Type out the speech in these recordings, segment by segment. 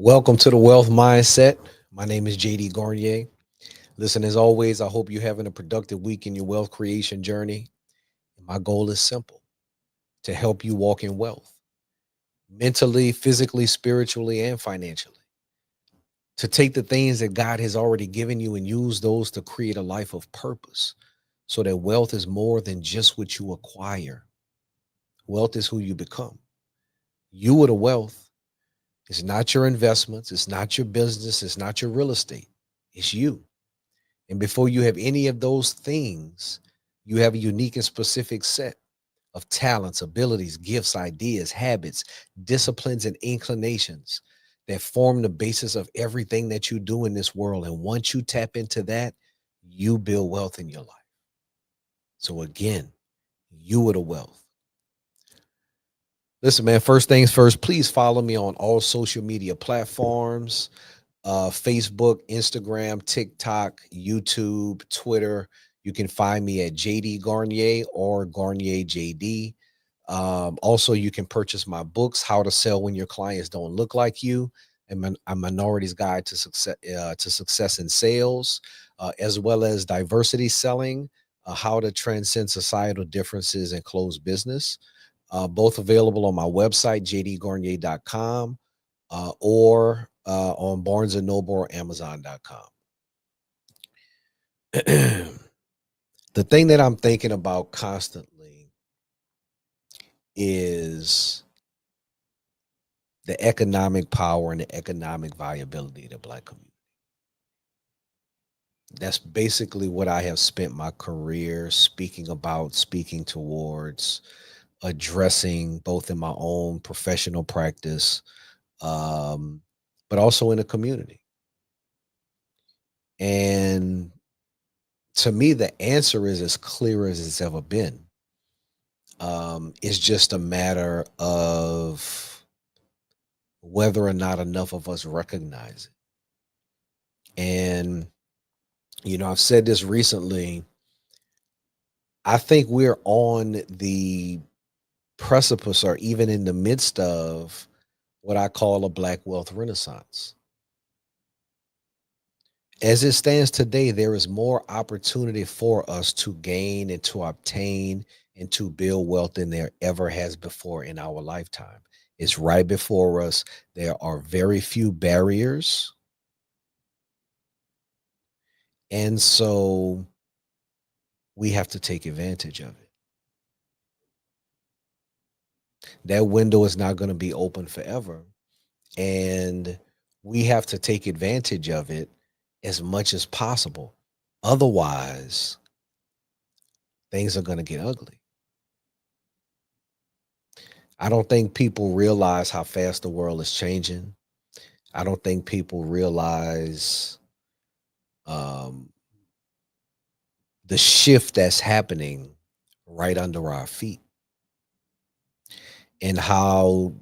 Welcome to the Wealth Mindset. My name is JD Garnier. Listen, as always, I hope you're having a productive week in your wealth creation journey. My goal is simple: to help you walk in wealth mentally, physically, spiritually, and financially. To take the things that God has already given you and use those to create a life of purpose so that wealth is more than just what you acquire. Wealth is who you become. You are the wealth. It's not your investments, it's not your business, it's not your real estate. It's you. And before you have any of those things, you have a unique and specific set of talents, abilities, gifts, ideas, habits, disciplines, and inclinations that form the basis of everything that you do in this world. And once you tap into that, you build wealth in your life. So, again, you are the wealth. Listen, man, first things first, please follow me on all social media platforms: Facebook, Instagram, TikTok, YouTube, Twitter. You can find me at JD Garnier or Garnier JD. Also, you can purchase my books, How to Sell When Your Clients Don't Look Like You, and a Minority's Guide to Success in Sales, as well as Diversity Selling, How to Transcend Societal Differences and Close Business. Both available on my website, jdgarnier.com, or on Barnes and Noble or Amazon.com. The thing that I'm thinking about constantly is the economic power and the economic viability of the Black community. That's basically what I have spent my career speaking about, speaking towards, addressing both in my own professional practice, um, but also in the community. And to me, the answer is as clear as it's ever been. It's just a matter of whether or not enough of us recognize it. And, I've said this recently. I think we're on the precipice or even in the midst of what I call a Black wealth renaissance. As it stands today, there is more opportunity for us to gain and to obtain and to build wealth than there ever has before in our lifetime. It's right before us. There are very few barriers. And so we have to take advantage of it. That window is not going to be open forever. And we have to take advantage of it as much as possible. Otherwise, things are going to get ugly. I don't think people realize how fast the world is changing. I don't think people realize um, the shift that's happening right under our feet, and how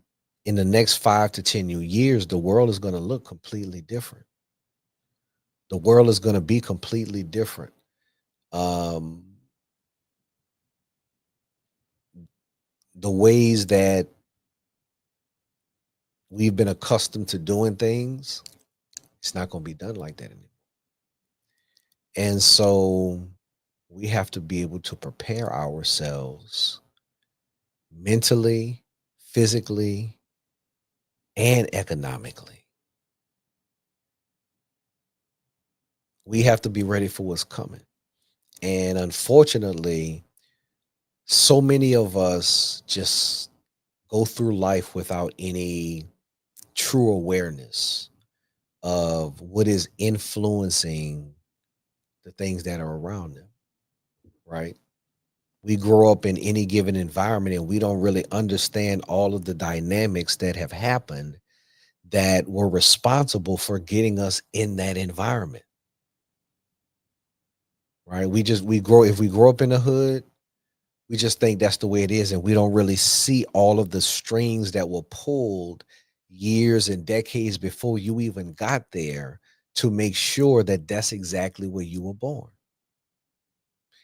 in the next 5 to 10 years, the world is going to look completely different. The world is going to be completely different. Um, the ways that we've been accustomed to doing things, it's not going to be done like that anymore. And so we have to be able to prepare ourselves mentally, physically, and economically. We have to be ready for what's coming. And unfortunately, so many of us just go through life without any true awareness of what is influencing the things that are around them, right? We grow up in any given environment and we don't really understand all of the dynamics that have happened that were responsible for getting us in that environment, right? If we grow up in the hood, we just think that's the way it is, and we don't really see all of the strings that were pulled years and decades before you even got there to make sure that that's exactly where you were born.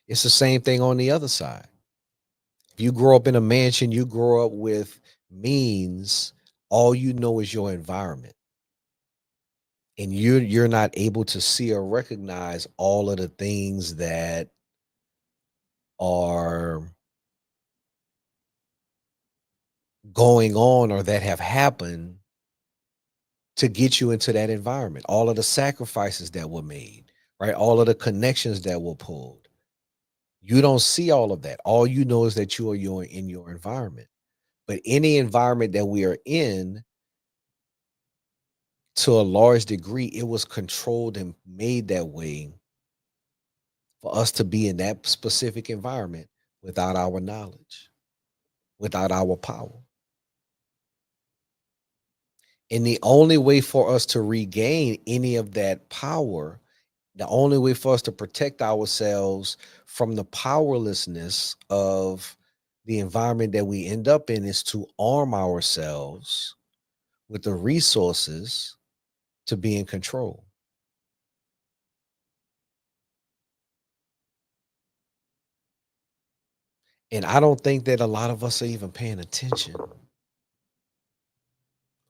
It's the same thing on the other side. If you grow up in a mansion, you grow up with means, all you know is your environment. and you're not able to see or recognize all of the things that are going on or that have happened to get you into that environment, all of the sacrifices that were made, right? All of the connections that were pulled. You don't see all of that. All you know is that you're in your environment. But any environment that we are in, to a large degree, it was controlled and made that way for us to be in that specific environment without our knowledge, without our power. And the only way for us to regain any of that power, the only way for us to protect ourselves from the powerlessness of the environment that we end up in is to arm ourselves with the resources to be in control. And I don't think that a lot of us are even paying attention.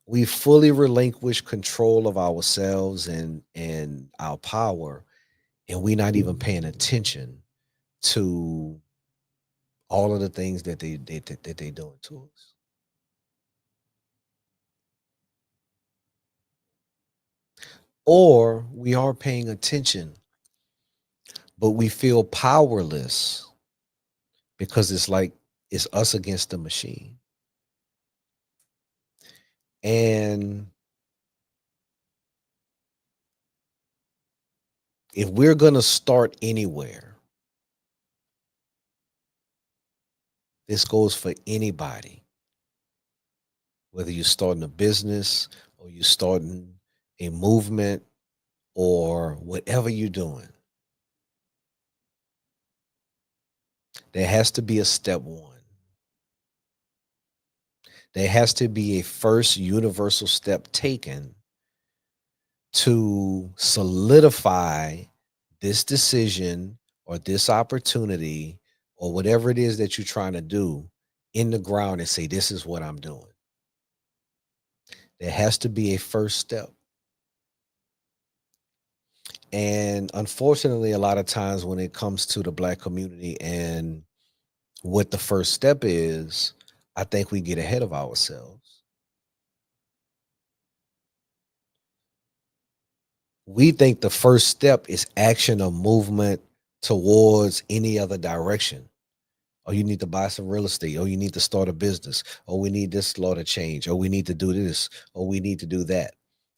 We fully relinquish control of ourselves and our power, and we're not even paying attention to all of the things that they doing to us. Or we are paying attention, but we feel powerless because it's like it's us against the machine. And if we're going to start anywhere, this goes for anybody, whether you're starting a business or you're starting a movement or whatever you're doing, there has to be a step one. There has to be a first universal step taken to solidify this decision or this opportunity or whatever it is that you're trying to do in the ground and say, this is what I'm doing. There has to be a first step. And unfortunately, a lot of times when it comes to the Black community and what the first step is, I think we get ahead of ourselves. We think the first step is action or movement towards any other direction. Oh, you need to buy some real estate. Oh, you need to start a business. Oh, we need this law to change. Oh, we need to do this. Oh, we need to do that.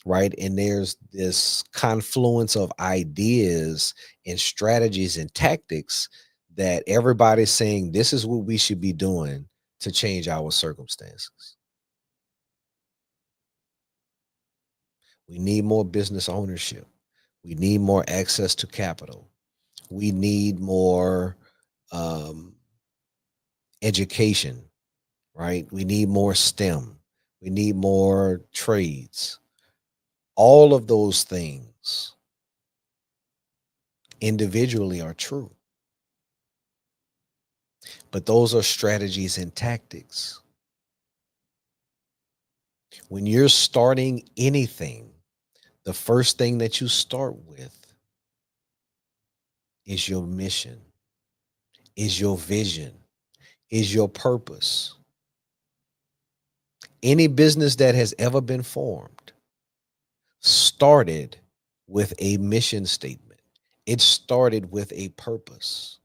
Right. And there's this confluence of ideas and strategies and tactics that everybody's saying this is what we should be doing to change our circumstances. We need more business ownership. We need more access to capital. We need more um, education, right? We need more STEM. We need more trades. All of those things individually are true, but those are strategies and tactics. When you're starting anything, the first thing that you start with is your mission, is your vision, is your purpose. Any business that has ever been formed started with a mission statement. It started with a purpose.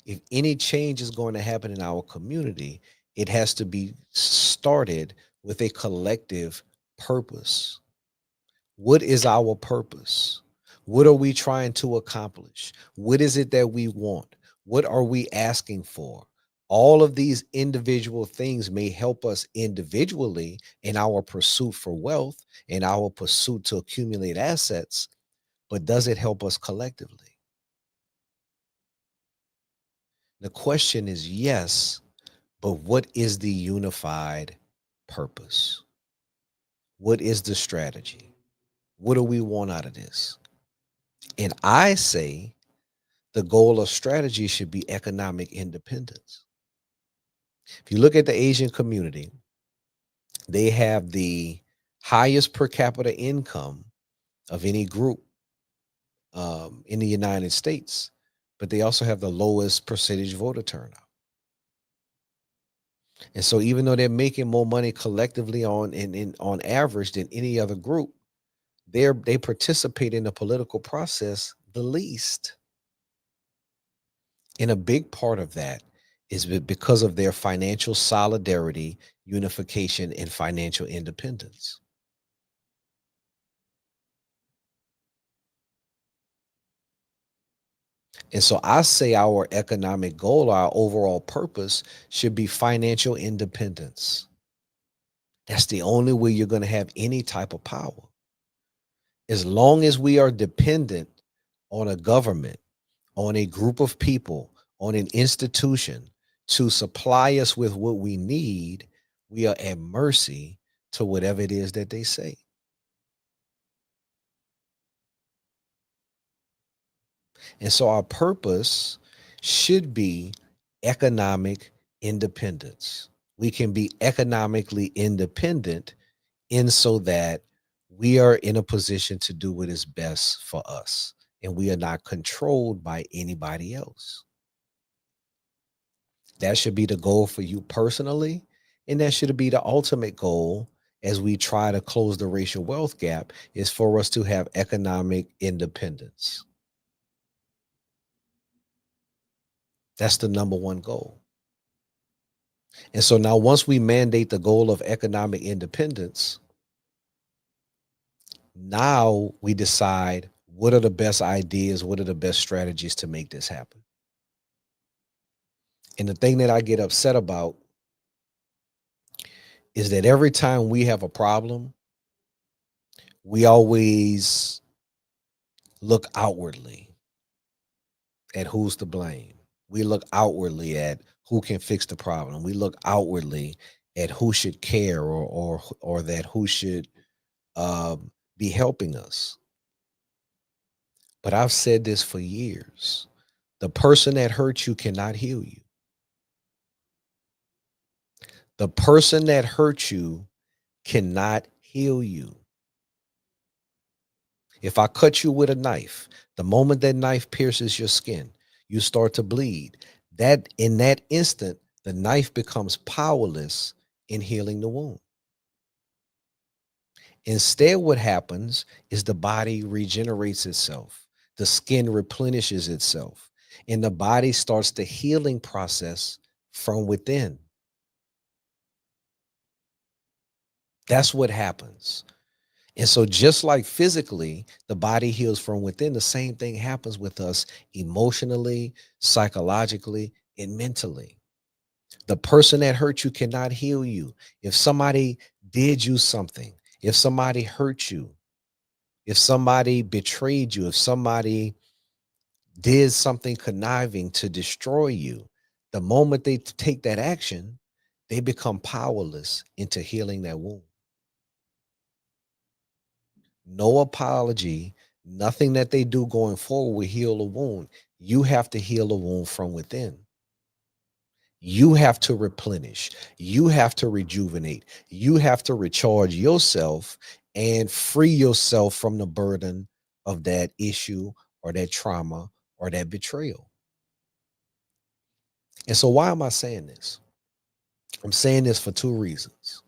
If any change is going to happen in our community, it has to be started with a collective purpose. What is our purpose? What are we trying to accomplish? What is it that we want? What are we asking for? All of these individual things may help us individually in our pursuit for wealth, in our pursuit to accumulate assets, but does it help us collectively? The question is yes, but what is the unified purpose? What is the strategy? What do we want out of this? And I say the goal of strategy should be economic independence. If you look at the Asian community, They have the highest per capita income of any group in the United States, but they also have the lowest percentage voter turnout. And so even though they're making more money collectively on average than any other group, they participate in the political process the least. And a big part of that is because of their financial solidarity, unification, and financial independence. And so I say our economic goal, our overall purpose should be financial independence. That's the only way you're going to have any type of power. As long as we are dependent on a government, on a group of people, on an institution to supply us with what we need, we are at mercy to whatever it is that they say. And so our purpose should be economic independence. We can be economically independent in so that we are in a position to do what is best for us and we are not controlled by anybody else. That should be the goal for you personally. And that should be the ultimate goal as we try to close the racial wealth gap is for us to have economic independence. That's the number one goal. And so now, once we mandate the goal of economic independence, now we decide what are the best ideas, what are the best strategies to make this happen. And the thing that I get upset about is that every time we have a problem, we always look outwardly at who's to blame. We look outwardly at who can fix the problem. We look outwardly at who should care or that who should be helping us. But I've said this for years. The person that hurt you cannot heal you. The person that hurt you cannot heal you. If I cut you with a knife, the moment that knife pierces your skin, you start to bleed. That in that instant, the knife becomes powerless in healing the wound. Instead, what happens is the body regenerates itself, the skin replenishes itself, and the body starts the healing process from within. That's what happens. And so, just like physically, the body heals from within, the same thing happens with us emotionally, psychologically, and mentally. The person that hurt you cannot heal you. If somebody did you something, if somebody hurt you, if somebody betrayed you, if somebody did something conniving to destroy you, the moment they take that action, they become powerless into healing that wound. No apology, nothing that they do going forward will heal a wound. You have to heal a wound from within. You have to replenish. You have to rejuvenate. You have to recharge yourself and free yourself from the burden of that issue or that trauma or that betrayal. And so, why am I saying this? I'm saying this for two reasons.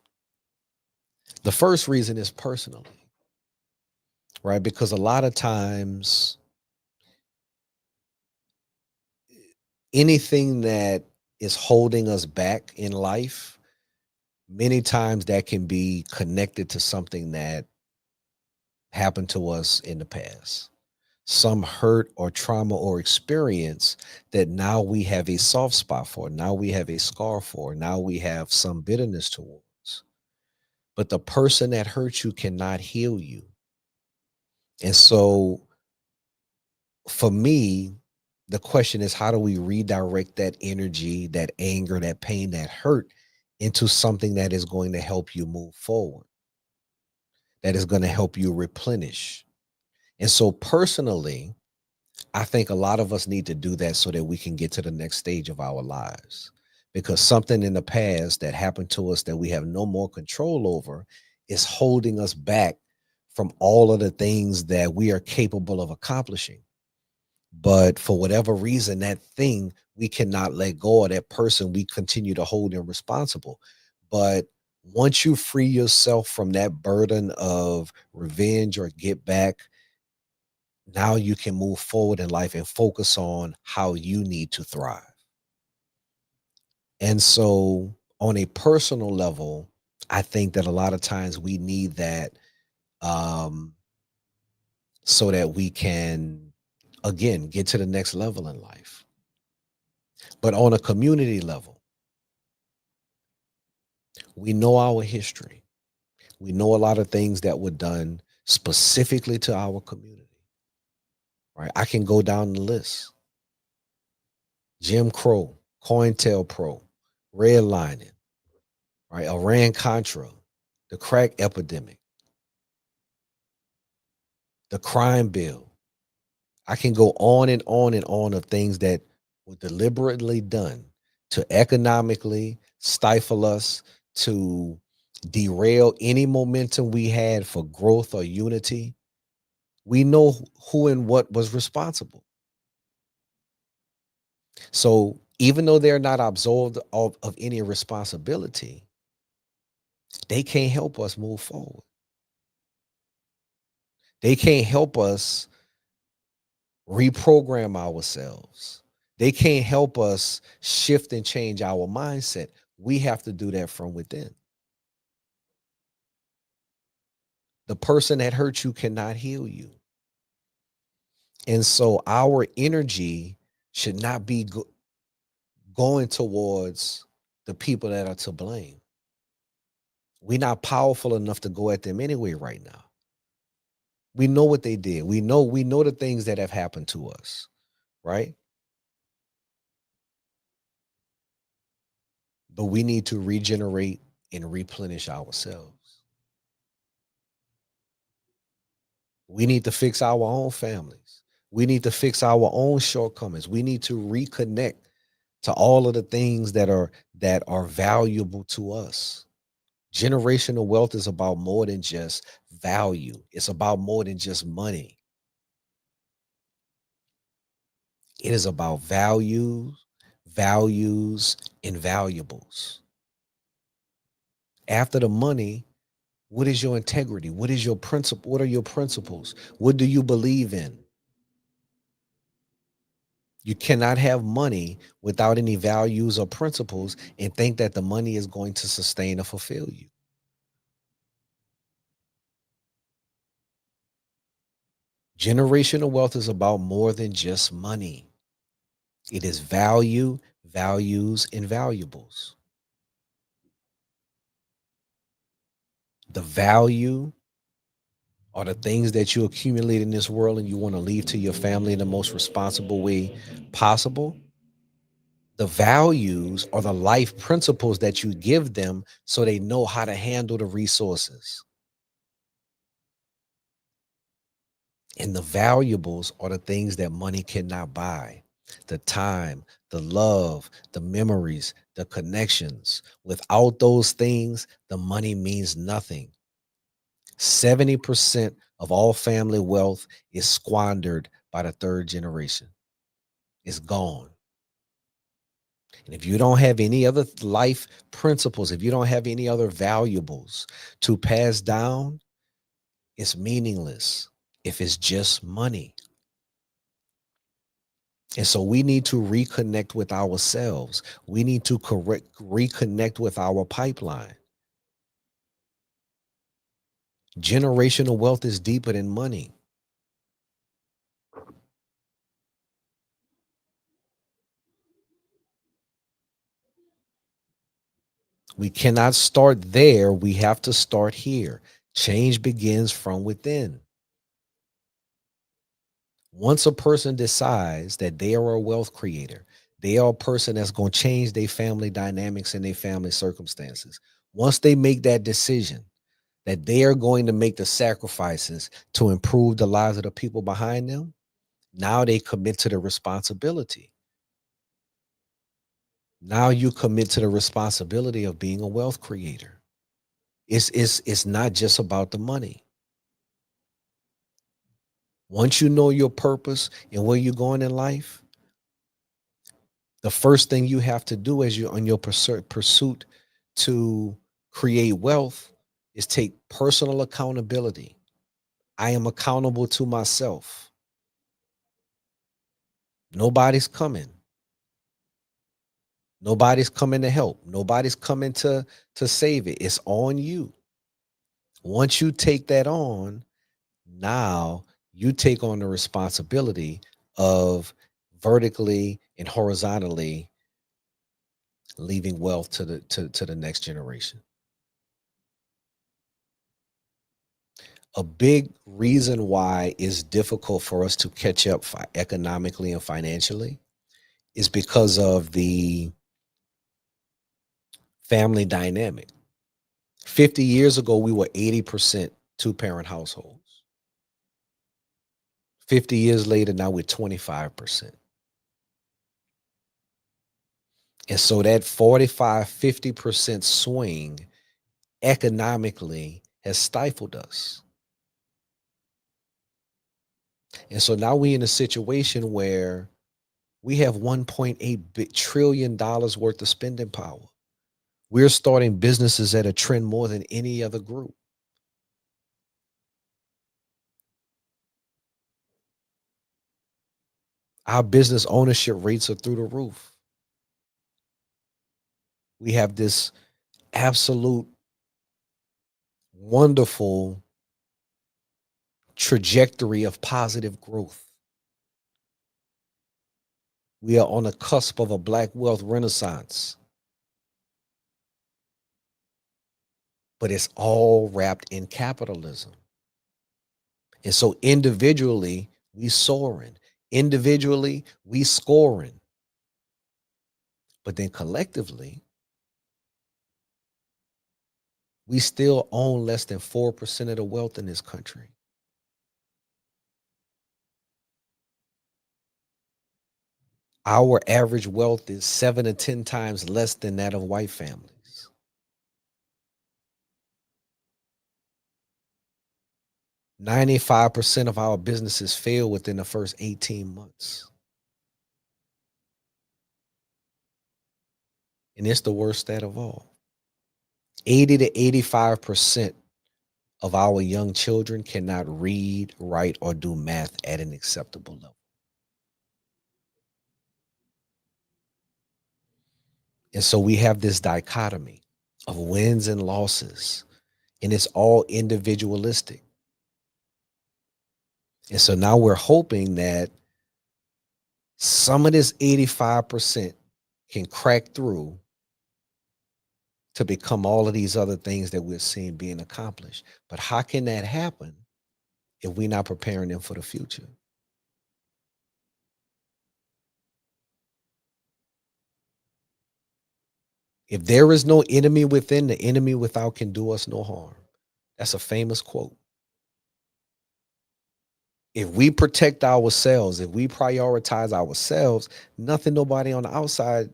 The first reason is personally, right? Because a lot of times, anything that is holding us back in life, many times that can be connected to something that happened to us in the past. Some hurt or trauma or experience that now we have a soft spot for, now we have a scar for, now we have some bitterness towards. But the person that hurt you cannot heal you. And so for me, the question is how do we redirect that energy, that anger, that pain, that hurt into something that is going to help you move forward, that is going to help you replenish. And so personally, I think a lot of us need to do that so that we can get to the next stage of our lives. because something in the past that happened to us that we have no more control over is holding us back from all of the things that we are capable of accomplishing. But for whatever reason, that thing we cannot let go of, that person we continue to hold them responsible. But once you free yourself from that burden of revenge or get back, now you can move forward in life and focus on how you need to thrive. And so, on a personal level, I think that a lot of times we need that, um, so that we can, again, get to the next level in life. But on a community level, we know our history. We know a lot of things that were done specifically to our community, right? I can go down the list: Jim Crow, COINTELPRO, redlining, right? Iran Contra, the crack epidemic, the crime bill. I can go on and on and on of things that were deliberately done to economically stifle us, to derail any momentum we had for growth or unity. We know who and what was responsible. So even though they're not absolved of any responsibility, they can't help us move forward. They can't help us reprogram ourselves. They can't help us shift and change our mindset. We have to do that from within. The person that hurt you cannot heal you. And so our energy should not be going towards the people that are to blame. We're not powerful enough to go at them anyway right now. We know what they did. We know the things that have happened to us, right? But we need to regenerate and replenish ourselves. We need to fix our own families. We need to fix our own shortcomings. We need to reconnect to all of the things that are valuable to us. Generational wealth is about more than just value. It's about more than just money. It is about values, and valuables. After the money, what is your integrity? What is your principle? What are your principles? What do you believe in? You cannot have money without any values or principles and think that the money is going to sustain or fulfill you. Generational wealth is about more than just money. It is value, values, and valuables. The value are the things that you accumulate in this world and you want to leave to your family in the most responsible way possible. The values are the life principles that you give them so they know how to handle the resources. And the valuables are the things that money cannot buy: the time, the love, the memories, the connections. Without those things, the money means nothing. 70% of all family wealth is squandered by the third generation. It's gone. And if you don't have any other life principles, if you don't have any other valuables to pass down, it's meaningless if it's just money. And so we need to reconnect with ourselves. We need to reconnect with our pipeline. Generational wealth is deeper than money. We cannot start there. We have to start here. Change begins from within. Once a person decides that they are a wealth creator, they are a person that's going to change their family dynamics and their family circumstances. Once they make that decision that they are going to make the sacrifices to improve the lives of the people behind them, now they commit to the responsibility. Now you commit to the responsibility of being a wealth creator. It's not just about the money. Once you know your purpose and where you're going in life, the first thing you have to do as you're on your pursuit to create wealth is take personal accountability. I am accountable to myself. Nobody's coming. Nobody's coming to help. Nobody's coming to save it. It's on you. Once you take that on, now you take on the responsibility of vertically and horizontally leaving wealth to the next generation. A big reason why it's difficult for us to catch up economically and financially is because of the family dynamic. 50 years ago, we were 80% two parent households. 50 years later, now we're 25%. And so that 45, 50% swing economically has stifled us. And so now we're in a situation where we have $1.8 trillion worth of spending power. We're starting businesses at a trend more than any other group. Our business ownership rates are through the roof. We have this absolute wonderful trajectory of positive growth. We are on the cusp of a Black wealth renaissance. But it's all wrapped in capitalism. And so individually, we soaring. Individually, we scoring. But then collectively, we still own less than 4% of the wealth in this country. Our average wealth is 7 to 10 times less than that of white families. "95% of our businesses fail within the first 18 months. And it's the worst stat of all. 80 to 85% of our young children cannot read, write, or do math at an acceptable level. And so we have this dichotomy of wins and losses, and it's all individualistic. And so now we're hoping that some of this 85% can crack through to become all of these other things that we're seeing being accomplished. But how can that happen if we're not preparing them for the future? If there is no enemy within, the enemy without can do us no harm. That's a famous quote. If we protect ourselves, if we prioritize ourselves, nothing nobody on the outside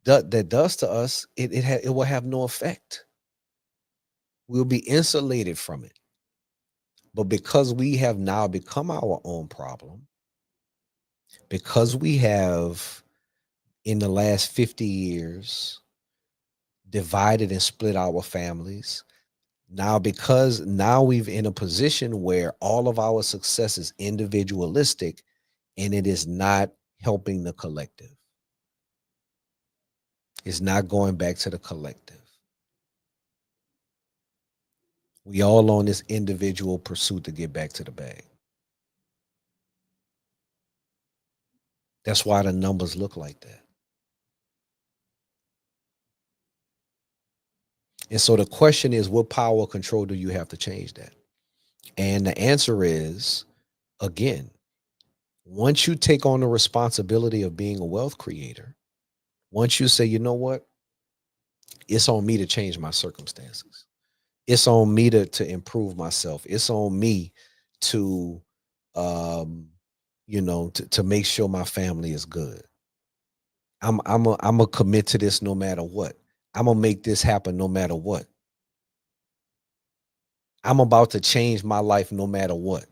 that does to us, it will have no effect. We'll be insulated from it. But because we have now become our own problem, because we have in the last 50 years divided and split our families, now because now we've in a position where all of our success is individualistic and it is not helping the collective. It's not going back to the collective. We all on this individual pursuit to get back to the bag. That's why the numbers look like that. And so the question is, what power or control do you have to change that? And the answer is, again, once you take on the responsibility of being a wealth creator, once you say, you know what, it's on me to change my circumstances. It's on me to improve myself. It's on me to um, to make sure my family is good. I'm a commit to this no matter what. I'm gonna make this happen no matter what. I'm about to change my life no matter what.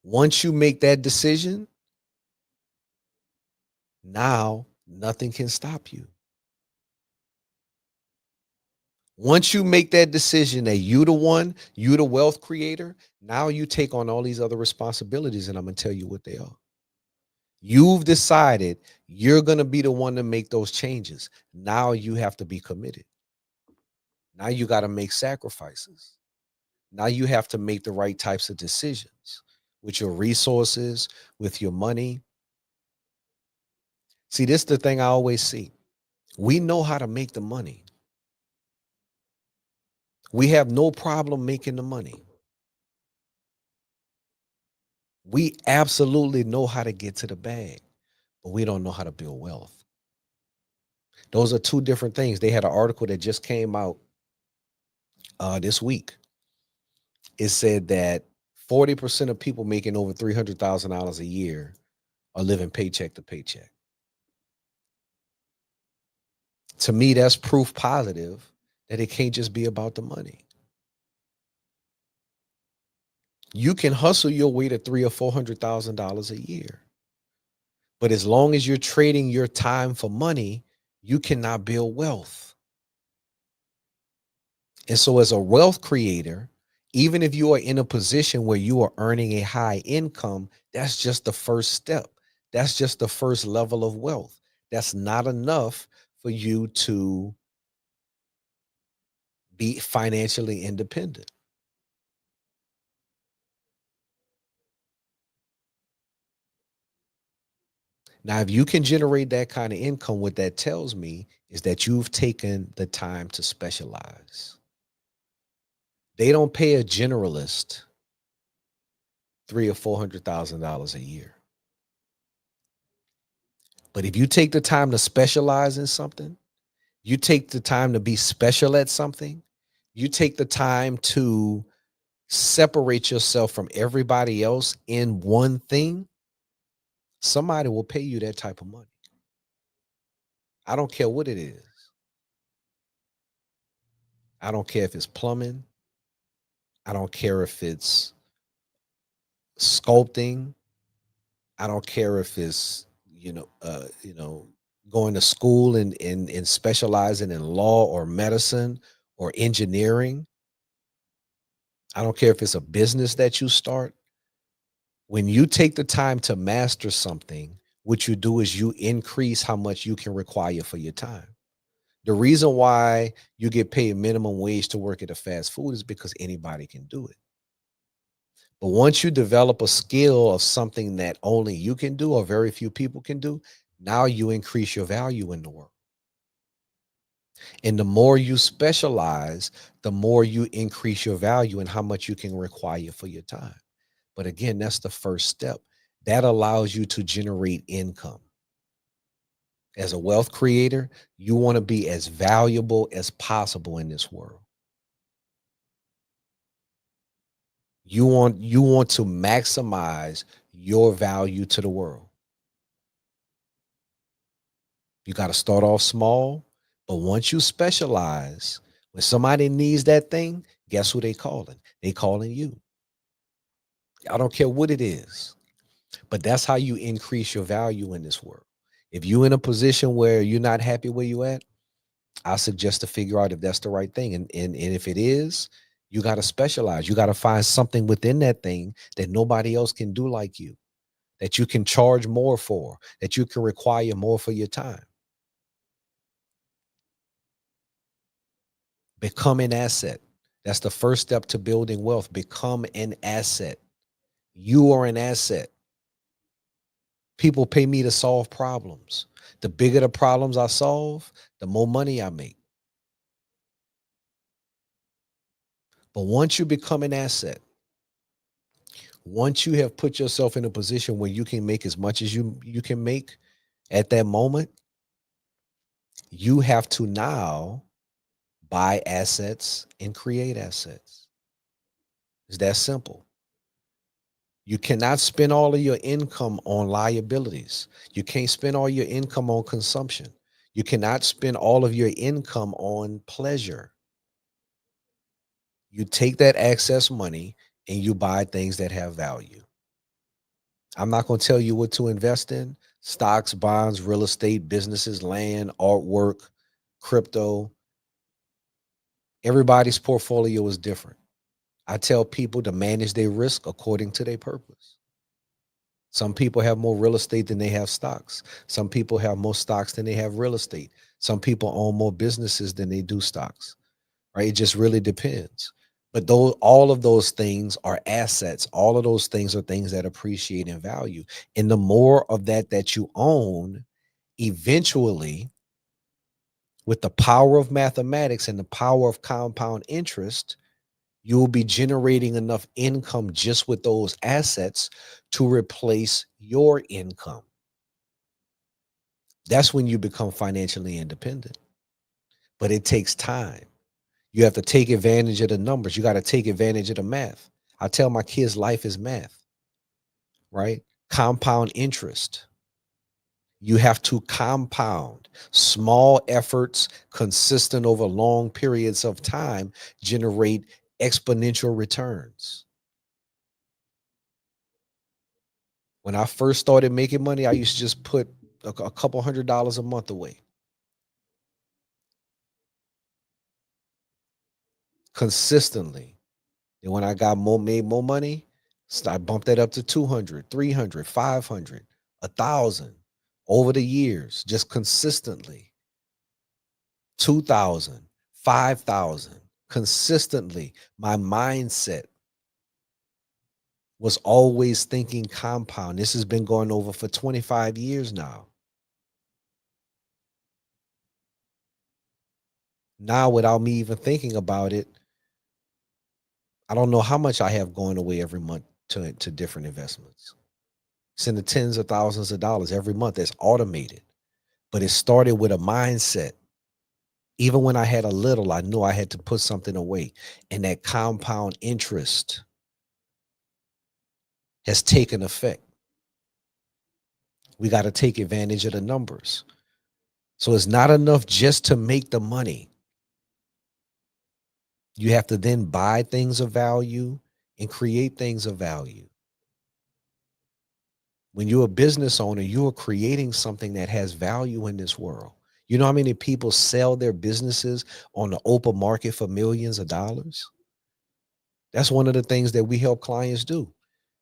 Once you make that decision, now nothing can stop you. Once you make that decision that you the wealth creator, now you take on all these other responsibilities, and I'm gonna tell you what they are. You've decided you're gonna be the one to make those changes. Now you have to be committed. Now you got to make sacrifices. Now you have to make the right types of decisions with your resources, with your money. See, this is the thing I always see. We know how to make the money. We have no problem making the money. We absolutely know how to get to the bag, but we don't know how to build wealth. Those are two different things. They had an article that just came out this week. It said that 40% of people making over $300,000 a year are living paycheck to paycheck. To me, that's proof positive that it can't just be about the money. You can hustle your way to $300,000 or $400,000 a year, but as long as you're trading your time for money, you cannot build wealth. And so, as a wealth creator, even if you are in a position where you are earning a high income, that's just the first step. That's just the first level of wealth. That's not enough for you to be financially independent. Now, if you can generate that kind of income, what that tells me is that you've taken the time to specialize. They don't pay a generalist three or $400,000 a year. But if you take the time to specialize in something, you take the time to be special at something, you take the time to separate yourself from everybody else in one thing, somebody will pay you that type of money. I don't care what it is. I don't care if it's plumbing. I don't care if it's sculpting. I don't care if it's, going to school and specializing in law or medicine or engineering. I don't care if it's a business that you start. When you take the time to master something, what you do is you increase how much you can require for your time. The reason why you get paid minimum wage to work at a fast food is because anybody can do it. But once you develop a skill of something that only you can do or very few people can do, now you increase your value in the world. And the more you specialize, the more you increase your value and how much you can require for your time. But again, that's the first step. That allows you to generate income. As a wealth creator, you want to be as valuable as possible in this world. You want to maximize your value to the world. You got to start off small, but once you specialize, when somebody needs that thing, guess who they calling? They calling you. I don't care what it is, but that's how you increase your value in this world. If you're in a position where you're not happy where you at, I suggest to figure out if that's the right thing. And if it is, you got to specialize. You got to find something within that thing that nobody else can do like you, that you can charge more for, that you can require more for your time. Become an asset. That's the first step to building wealth. Become an asset. You are an asset. People pay me to solve problems. The bigger the problems I solve, the more money I make. But once you become an asset, once you have put yourself in a position where you can make as much as you can make at that moment, you have to now buy assets and create assets. It's that simple. You cannot spend all of your income on liabilities. You can't spend all your income on consumption. You cannot spend all of your income on pleasure. You take that excess money and you buy things that have value. I'm not going to tell you what to invest in: stocks, bonds, real estate, businesses, land, artwork, crypto. Everybody's portfolio is different. I tell people to manage their risk according to their purpose. Some people have more real estate than they have stocks. Some people have more stocks than they have real estate. Some people own more businesses than they do stocks, right? It just really depends. But those, all of those things are assets. All of those things are things that appreciate in value. And the more of that that you own, eventually, with the power of mathematics and the power of compound interest, you will be generating enough income just with those assets to replace your income. That's when you become financially independent. But it takes time. You have to take advantage of the numbers. You got to take advantage of the math. I tell my kids life is math, right? Compound interest. You have to compound. Small efforts, consistent over long periods of time, generate exponential returns. When I first started making money, I used to just put a couple $100 a month away consistently. And when I got made more money, so I bumped that up to 200, 300, 500, 1,000 over the years, just consistently. 2,000, 5,000, consistently. My mindset was always thinking compound. This has been going over for 25 years now. Now, without me even thinking about it, I don't know how much I have going away every month to different investments. It's in the tens of thousands of dollars every month. It's automated. But it started with a mindset. Even when I had a little, I knew I had to put something away. And that compound interest has taken effect. We got to take advantage of the numbers. So it's not enough just to make the money. You have to then buy things of value and create things of value. When you're a business owner, you are creating something that has value in this world. You know how many people sell their businesses on the open market for millions of dollars? That's one of the things that we help clients do,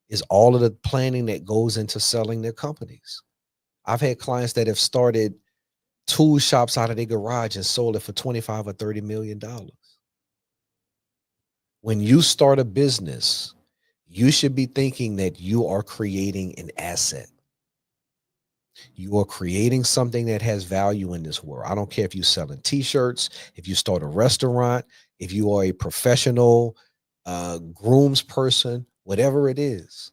is all of the planning that goes into selling their companies. I've had clients that have started tool shops out of their garage and sold it for 25 or 30 million dollars. When you start a business, you should be thinking that you are creating an asset. You are creating something that has value in this world. I don't care if you're selling t-shirts, if you start a restaurant, if you are a professional grooms person, whatever it is,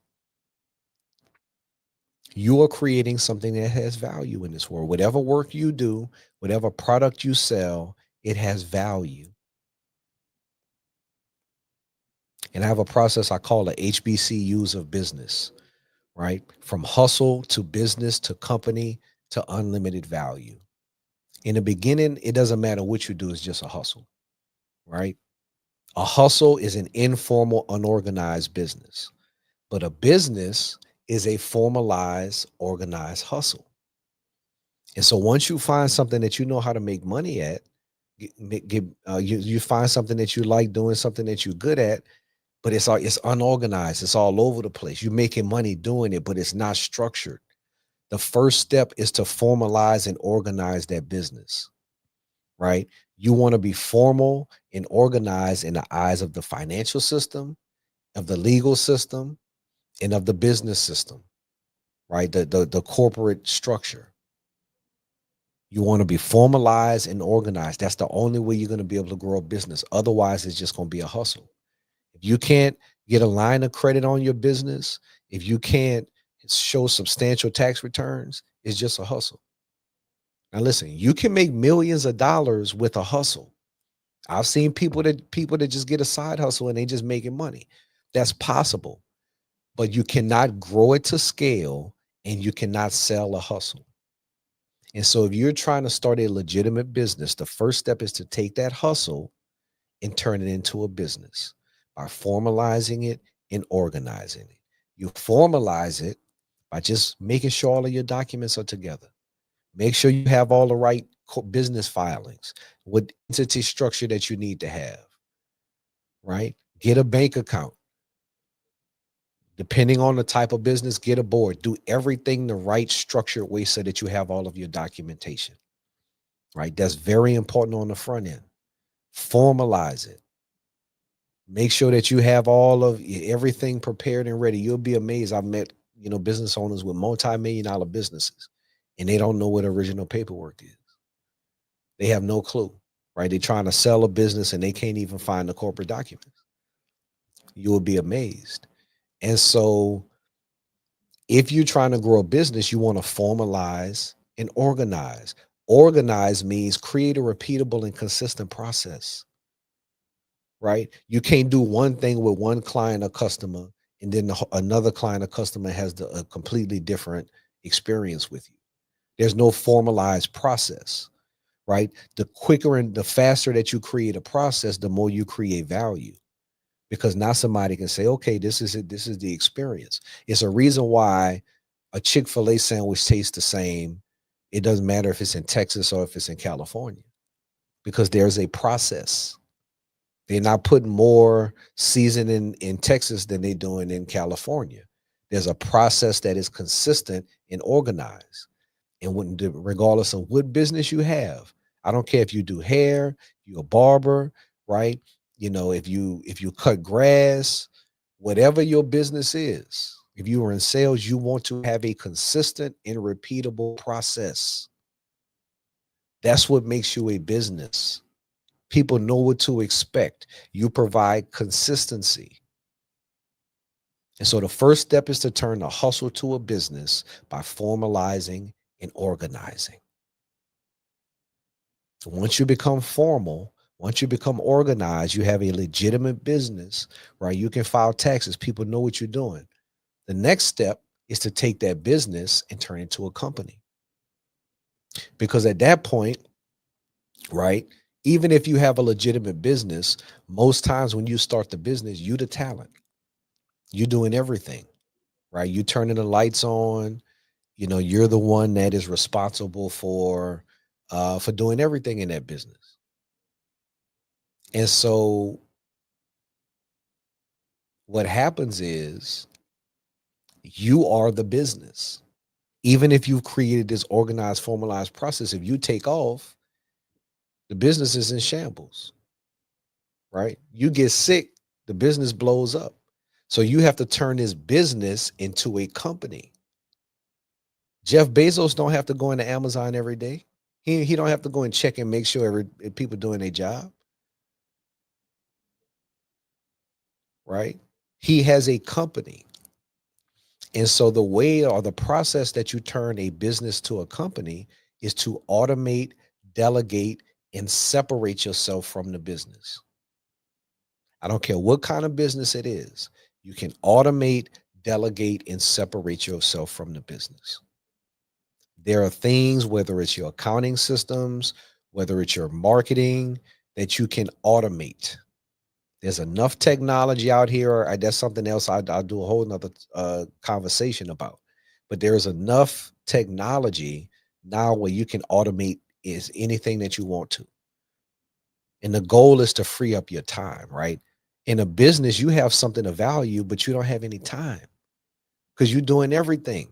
you are creating something that has value in this world. Whatever work you do, whatever product you sell, it has value. And I have a process I call the HBCUs of business, right? From hustle to business to company to unlimited value. In the beginning, it doesn't matter what you do, it's just a hustle, right? A hustle is an informal, unorganized business, but a business is a formalized, organized hustle. And so once you find something that you know how to make money at, you find something that you like doing, something that you're good at, but it's unorganized, it's all over the place. You're making money doing it, but it's not structured. The first step is to formalize and organize that business, right? You want to be formal and organized in the eyes of the financial system, of the legal system, and of the business system, right? The corporate structure. You want to be formalized and organized. That's the only way you're going to be able to grow a business. Otherwise, it's just going to be a hustle. If you can't get a line of credit on your business, if you can't show substantial tax returns, it's just a hustle. Now listen, you can make millions of dollars with a hustle. I've seen people that just get a side hustle and they just making money. That's possible. but you cannot grow it to scale and you cannot sell a hustle. And so if you're trying to start a legitimate business, the first step is to take that hustle and turn it into a business by formalizing it and organizing it. You formalize it by just making sure all of your documents are together. Make sure you have all the right business filings with entity structure that you need to have, right? Get a bank account. Depending on the type of business, get a board. Do everything the right structured way so that you have all of your documentation, right? That's very important on the front end. Formalize it. Make sure that you have all of everything prepared and ready. You'll be amazed. I've met, business owners with multi-million-dollar businesses, and they don't know what original paperwork is. They have no clue, right? They're trying to sell a business and they can't even find the corporate documents. You will be amazed. And so if you're trying to grow a business, you want to formalize and organize. Organize means create a repeatable and consistent process, right? You can't do one thing with one client or customer, and then another client or customer has a completely different experience with you. There's no formalized process, right? The quicker and the faster that you create a process, the more you create value. Because now somebody can say, okay, this is it. This is the experience. It's a reason why a Chick-fil-A sandwich tastes the same. It doesn't matter if it's in Texas or if it's in California, because there's a process. They're not putting more seasoning in Texas than they're doing in California. There's a process that is consistent and organized. And regardless of what business you have, I don't care if you do hair, you're a barber, right? If you cut grass, whatever your business is, if you are in sales, you want to have a consistent and repeatable process. That's what makes you a business. People know what to expect. You provide consistency. And so the first step is to turn the hustle to a business by formalizing and organizing. Once you become formal, once you become organized, you have a legitimate business, right? You can file taxes. People know what you're doing. The next step is to take that business and turn it into a company. Because at that point, right, even if you have a legitimate business, most times when you start the business, you the talent. You're doing everything, right? You turning the lights on. You're the one that is responsible for doing everything in that business. And so what happens is you are the business. Even if you've created this organized, formalized process, if you take off, the business is in shambles, right? You get sick, the business blows up. So you have to turn this business into a company. Jeff Bezos don't have to go into Amazon every day. He don't have to go and check and make sure people doing their job, right? He has a company. And so the way or the process that you turn a business to a company is to automate, delegate, and separate yourself from the business. I don't care what kind of business it is. You can automate, delegate, and separate yourself from the business. There are things, whether it's your accounting systems, whether it's your marketing, that you can automate. There's enough technology out here. That's something else I'll do a whole nother conversation about. But there's enough technology now where you can automate is anything that you want to. And the goal is to free up your time, right? In a business, you have something of value, but you don't have any time because you're doing everything.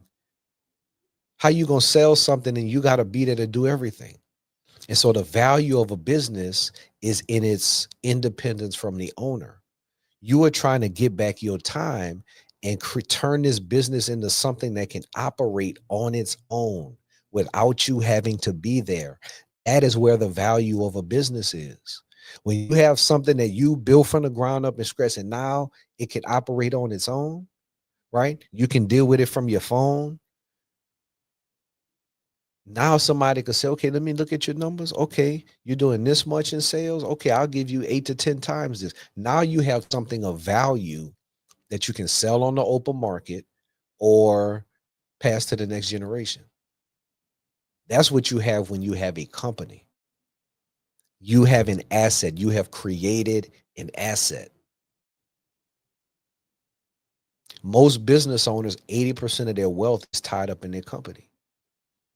How you gonna sell something and you got to be there to do everything? And so the value of a business is in its independence from the owner. You are trying to get back your time and turn this business into something that can operate on its own without you having to be there. That is where the value of a business is. When you have something that you built from the ground up and scratch, and now it can operate on its own, right? You can deal with it from your phone. Now somebody could say, okay, let me look at your numbers. Okay, you're doing this much in sales. Okay, I'll give you 8 to 10 times this. Now you have something of value that you can sell on the open market or pass to the next generation. That's what you have when you have a company. You have an asset. You have created an asset. Most business owners, 80% of their wealth is tied up in their company,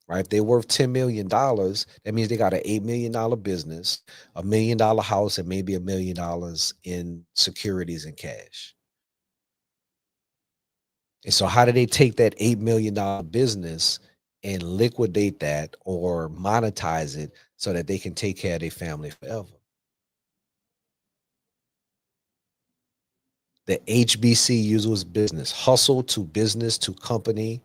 right? If they're worth $10 million, that means they got an $8 million business, $1 million house, and maybe $1 million in securities and cash. And so, how do they take that $8 million business and liquidate that or monetize it so that they can take care of their family forever? The HBC uses business, hustle to business to company.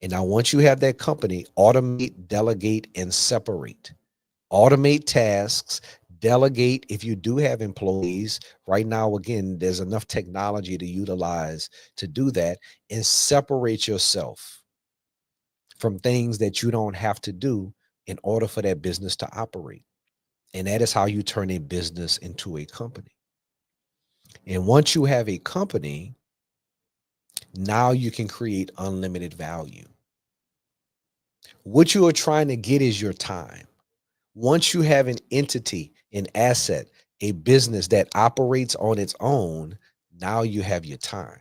And now, once you have that company, automate, delegate, and separate. Automate tasks, delegate if you do have employees. Right now, again, there's enough technology to utilize to do that, and separate yourself from things that you don't have to do in order for that business to operate. And that is how you turn a business into a company. And once you have a company, now you can create unlimited value. What you are trying to get is your time. Once you have an entity, an asset, a business that operates on its own, now you have your time.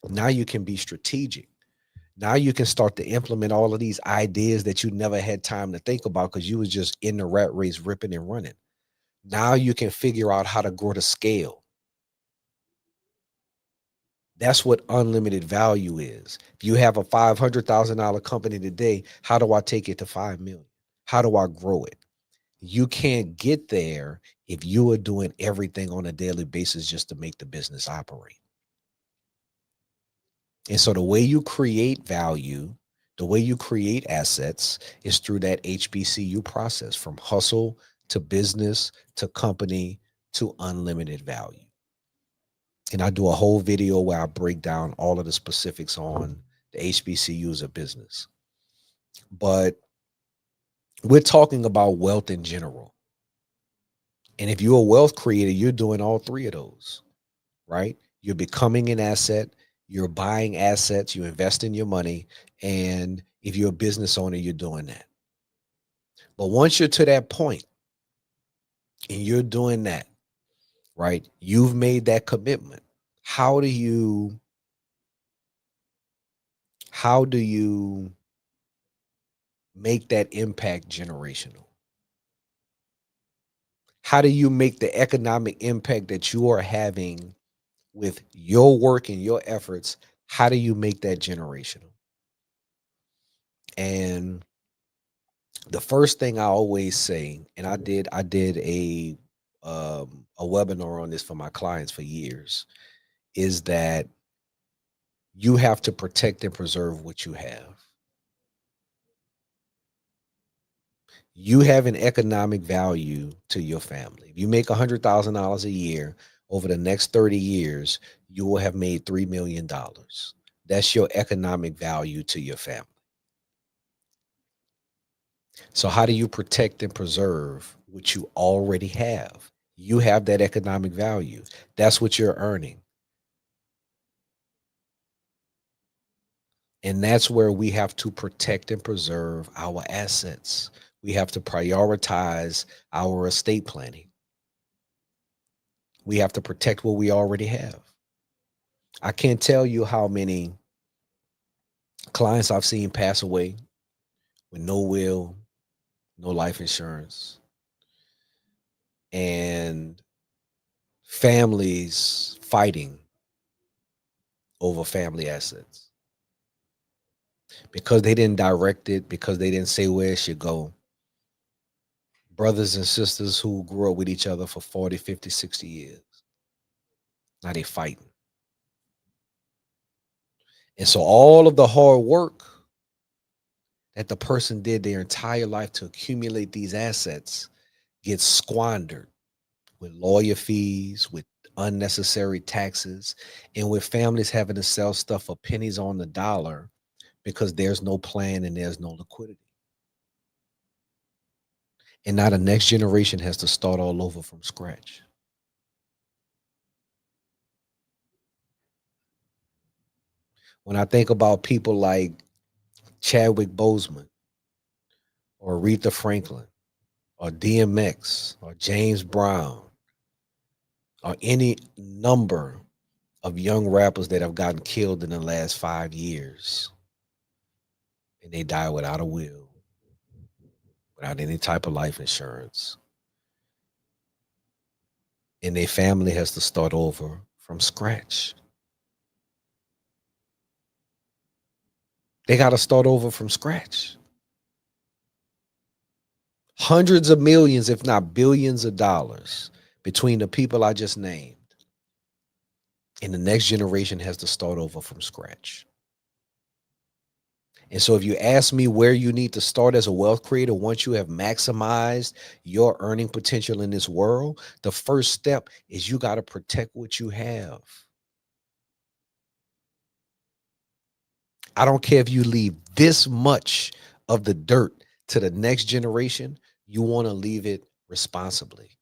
Now you can be strategic. Now you can start to implement all of these ideas that you never had time to think about because you was just in the rat race ripping and running. Now you can figure out how to grow to scale. That's what unlimited value is. If you have a $500,000 company today, how do I take it to 5 million? How do I grow it? You can't get there if you are doing everything on a daily basis just to make the business operate. And so the way you create value, the way you create assets is through that HBCU process, from hustle to business to company to unlimited value. And I do a whole video where I break down all of the specifics on the HBCUs of business. But we're talking about wealth in general. And if you're a wealth creator, you're doing all three of those, right? You're becoming an asset, you're buying assets, you invest in your money. And if you're a business owner, you're doing that. But once you're to that point and you're doing that, right? You've made that commitment. How do you make that impact generational? How do you make the economic impact that you are having with your work and your efforts? How do you make that generational? And the first thing I always say, and I did a webinar on this for my clients for years, is that you have to protect and preserve what you have. You have an economic value to your family. If you make $100,000 a year, over the next 30 years, you will have made $3 million. That's your economic value to your family. So how do you protect and preserve what you already have? You have that economic value. That's what you're earning. And that's where we have to protect and preserve our assets. We have to prioritize our estate planning. We have to protect what we already have. I can't tell you how many clients I've seen pass away with no will, no life insurance, and families fighting over family assets because they didn't direct it, because they didn't say where it should go. Brothers and sisters who grew up with each other for 40, 50, 60 years. Now they fighting. And so all of the hard work that the person did their entire life to accumulate these assets gets squandered with lawyer fees, with unnecessary taxes, and with families having to sell stuff for pennies on the dollar because there's no plan and there's no liquidity. And now the next generation has to start all over from scratch. When I think about people like Chadwick Boseman or Aretha Franklin or DMX or James Brown or any number of young rappers that have gotten killed in the last 5 years, and they die without a will, without any type of life insurance, and their family has to start over from scratch. They got to start over from scratch. Hundreds of millions, if not billions of dollars between the people I just named. And the next generation has to start over from scratch. And so, if you ask me where you need to start as a wealth creator, once you have maximized your earning potential in this world, the first step is you got to protect what you have. I don't care if you leave this much of the dirt to the next generation, you want to leave it responsibly.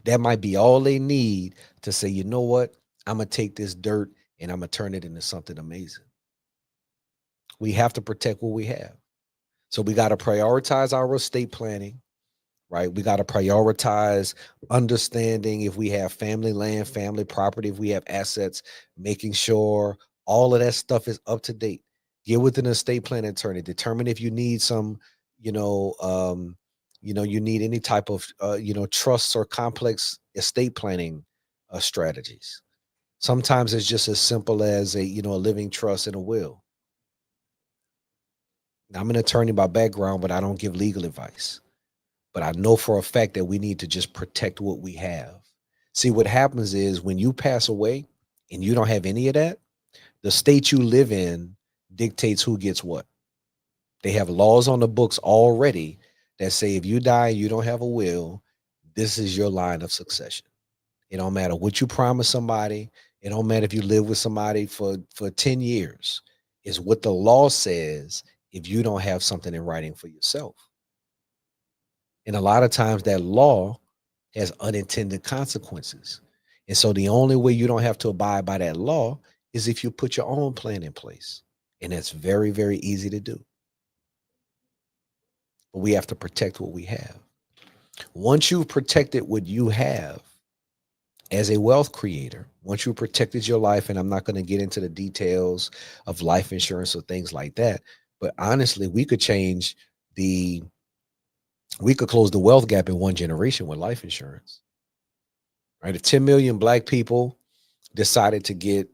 That might be all they need to say, you know what? I'm going to take this dirt and I'm going to turn it into something amazing. We have to protect what we have. So we got to prioritize our estate planning, right? We got to prioritize understanding if we have family land, family property, if we have assets, making sure all of that stuff is up to date. Get with an estate plan attorney, determine if you need some, you know, you need any type of, trusts or complex estate planning strategies. Sometimes it's just as simple as a living trust and a will. Now, I'm an attorney by background, but I don't give legal advice. But I know for a fact that we need to just protect what we have. See, what happens is when you pass away and you don't have any of that, the state you live in dictates who gets what. They have laws on the books already that say if you die and you don't have a will, this is your line of succession. It don't matter what you promise somebody. It don't matter if you live with somebody for 10 years. Is what the law says if you don't have something in writing for yourself. And a lot of times that law has unintended consequences. And so the only way you don't have to abide by that law is if you put your own plan in place. And that's very, very easy to do. But we have to protect what we have. Once you've protected what you have as a wealth creator, once you protected your life, and I'm not going to get into the details of life insurance or things like that, but honestly, we could close the wealth gap in one generation with life insurance. Right? If 10 million Black people decided to get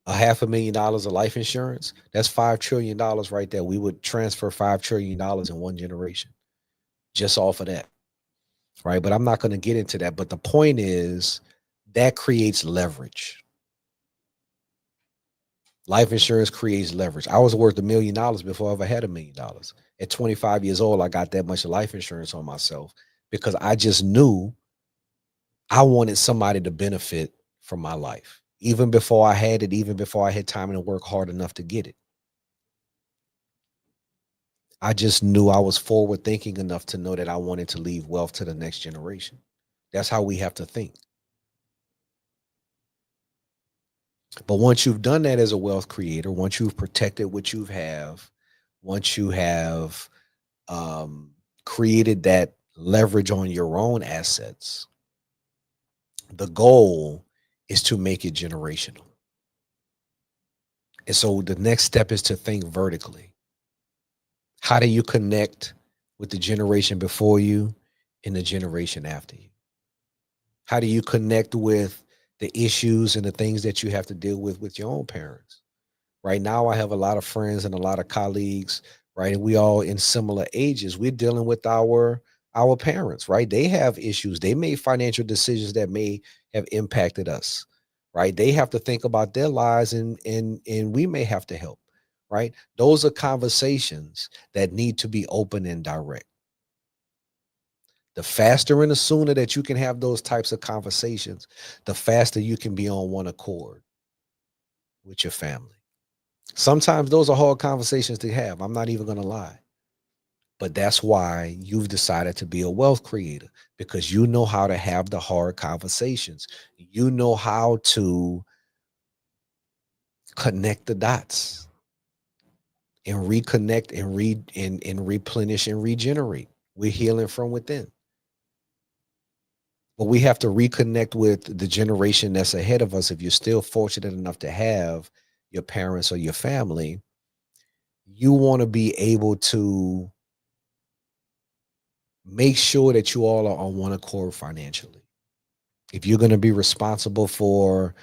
$500,000 of life insurance, that's $5 trillion right there. We would transfer $5 trillion in one generation just off of that. Right. But I'm not going to get into that. But the point is that creates leverage. Life insurance creates leverage. I was worth $1 million before I ever had $1 million. At 25 years old, I got that much life insurance on myself because I just knew I wanted somebody to benefit from my life, even before I had it, even before I had time to work hard enough to get it. I just knew I was forward thinking enough to know that I wanted to leave wealth to the next generation. That's how we have to think. But once you've done that as a wealth creator, once you've protected what you have, once you have created that leverage on your own assets, the goal is to make it generational. And so the next step is to think vertically. How do you connect with the generation before you and the generation after you? How do you connect with the issues and the things that you have to deal with your own parents? Right now, I have a lot of friends and a lot of colleagues, right? And we all in similar ages. We're dealing with our parents, right? They have issues. They made financial decisions that may have impacted us, right? They have to think about their lives and we may have to help, right? Those are conversations that need to be open and direct. The faster and the sooner that you can have those types of conversations, the faster you can be on one accord with your family. Sometimes those are hard conversations to have. I'm not even going to lie. But that's why you've decided to be a wealth creator, because you know how to have the hard conversations. You know how to connect the dots and reconnect and and replenish and regenerate. We're healing from within. But we have to reconnect with the generation that's ahead of us. If you're still fortunate enough to have your parents or your family, you want to be able to make sure that you all are on one accord financially. If you're going to be responsible for,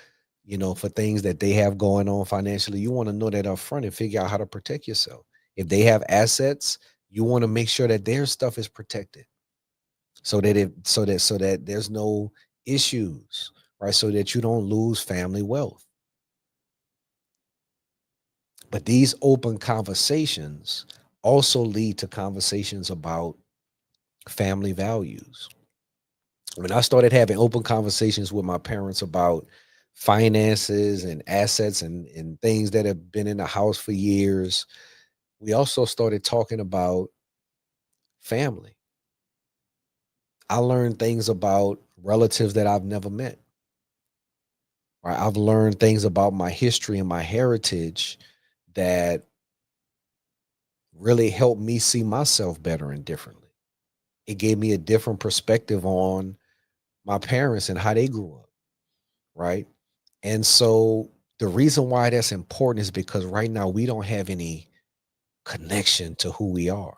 for things that they have going on financially, you want to know that up front and figure out how to protect yourself. If they have assets, you want to make sure that their stuff is protected so that there's no issues, right? So that you don't lose family wealth. But these open conversations also lead to conversations about family values. When I started having open conversations with my parents about finances and assets and things that have been in the house for years, we also started talking about family. I learned things about relatives that I've never met. Right? I've learned things about my history and my heritage that really helped me see myself better and differently. It gave me a different perspective on my parents and how they grew up, right? And so the reason why that's important is because right now we don't have any connection to who we are,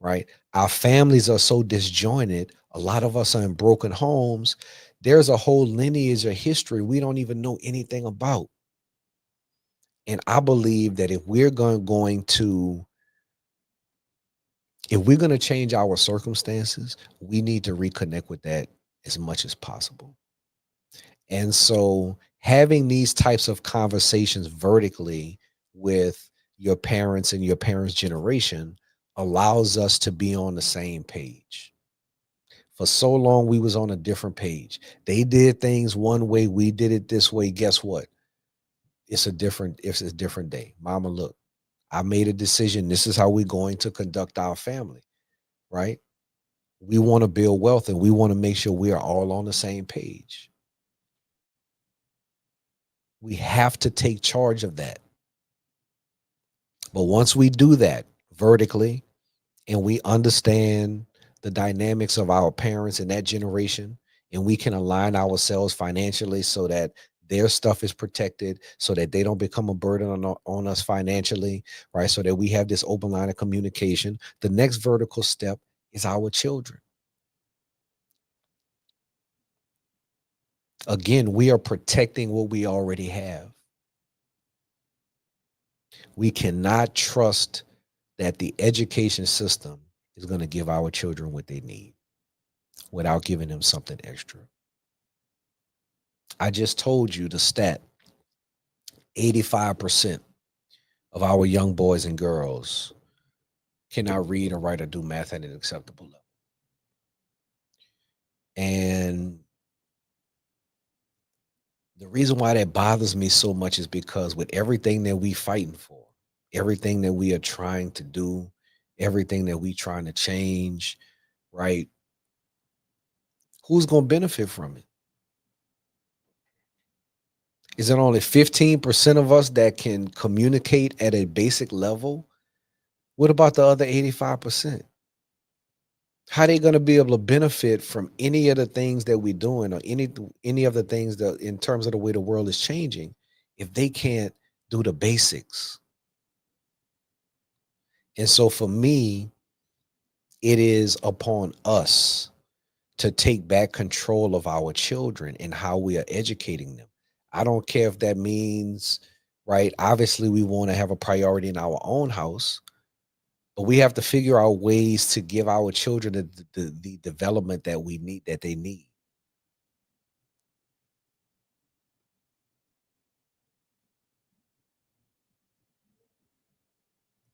right? Our families are so disjointed. A lot of us are in broken homes. There's a whole lineage of history we don't even know anything about. And I believe that if we're going to change our circumstances, we need to reconnect with that as much as possible. And so having these types of conversations vertically with your parents and your parents' generation allows us to be on the same page. For so long, we was on a different page. They did things one way, we did it this way. Guess what? It's a different day. Mama, look, I made a decision. This is how we're going to conduct our family, right? We want to build wealth and we want to make sure we are all on the same page. We have to take charge of that. But once we do that vertically and we understand the dynamics of our parents in that generation, and we can align ourselves financially so that their stuff is protected, so that they don't become a burden on us financially, right? So that we have this open line of communication. The next vertical step is our children. Again, we are protecting what we already have. We cannot trust that the education system is going to give our children what they need without giving them something extra. I just told you the stat: 85% of our young boys and girls cannot read or write or do math at an acceptable level. And the reason why that bothers me so much is because with everything that we fighting for, everything that we are trying to do, everything that we trying to change, right? Who's going to benefit from it? Is it only 15% of us that can communicate at a basic level? What about the other 85%? How they going to be able to benefit from any of the things that we're doing or any of the things that in terms of the way the world is changing if they can't do the basics? And so for me, it is upon us to take back control of our children and how we are educating them. I don't care if that means, right? Obviously, we want to have a priority in our own house, but we have to figure out ways to give our children the development that we need, that they need.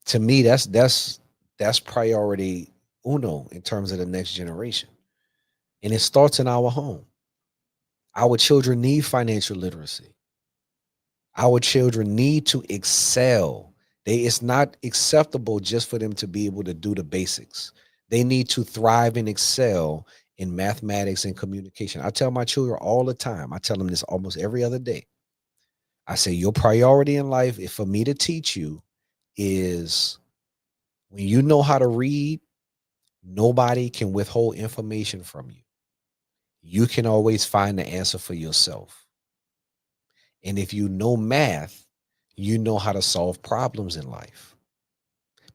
To me, that's priority uno in terms of the next generation. And it starts in our home. Our children need financial literacy. Our children need to excel. It's not acceptable just for them to be able to do the basics. They need to thrive and excel in mathematics and communication. I tell my children all the time, I tell them this almost every other day. I say your priority in life is for me to teach you is when you know how to read, nobody can withhold information from you. You can always find the answer for yourself. And if you know math, you know how to solve problems in life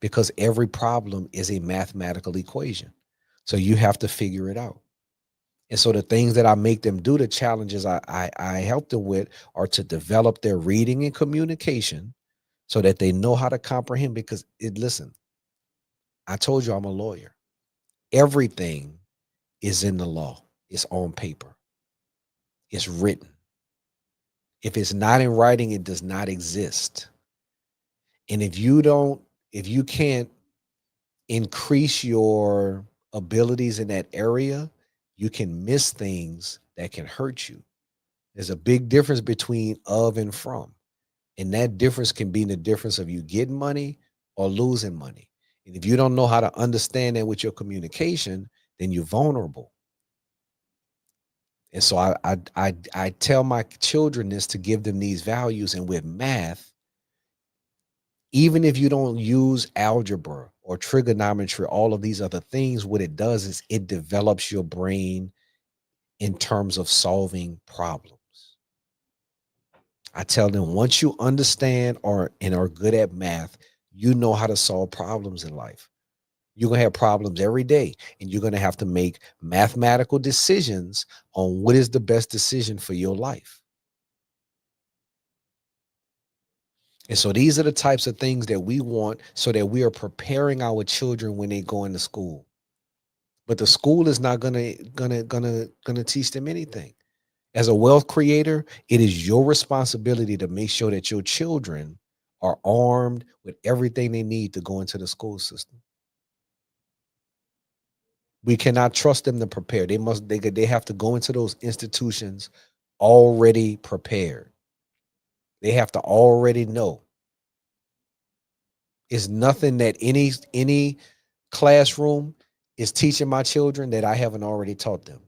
because every problem is a mathematical equation. So you have to figure it out. And so the things that I make them do, the challenges I help them with are to develop their reading and communication so that they know how to comprehend. Because listen, I told you I'm a lawyer. Everything is in the law. It's on paper. It's written. If it's not in writing, it does not exist. And if you can't increase your abilities in that area, you can miss things that can hurt you. There's a big difference between of and from. And that difference can be the difference of you getting money or losing money. And if you don't know how to understand that with your communication, then you're vulnerable. And so I tell my children this to give them these values. And with math, even if you don't use algebra or trigonometry, all of these other things, what it does is it develops your brain in terms of solving problems. I tell them once you understand or and are good at math, you know how to solve problems in life. You're going to have problems every day, and you're going to have to make mathematical decisions on what is the best decision for your life. And so these are the types of things that we want so that we are preparing our children when they go into school. But the school is not gonna teach them anything. As a wealth creator, it is your responsibility to make sure that your children are armed with everything they need to go into the school system. We cannot trust them to prepare. They have to go into those institutions already prepared. They have to already know. It's nothing that any classroom is teaching my children that I haven't already taught them.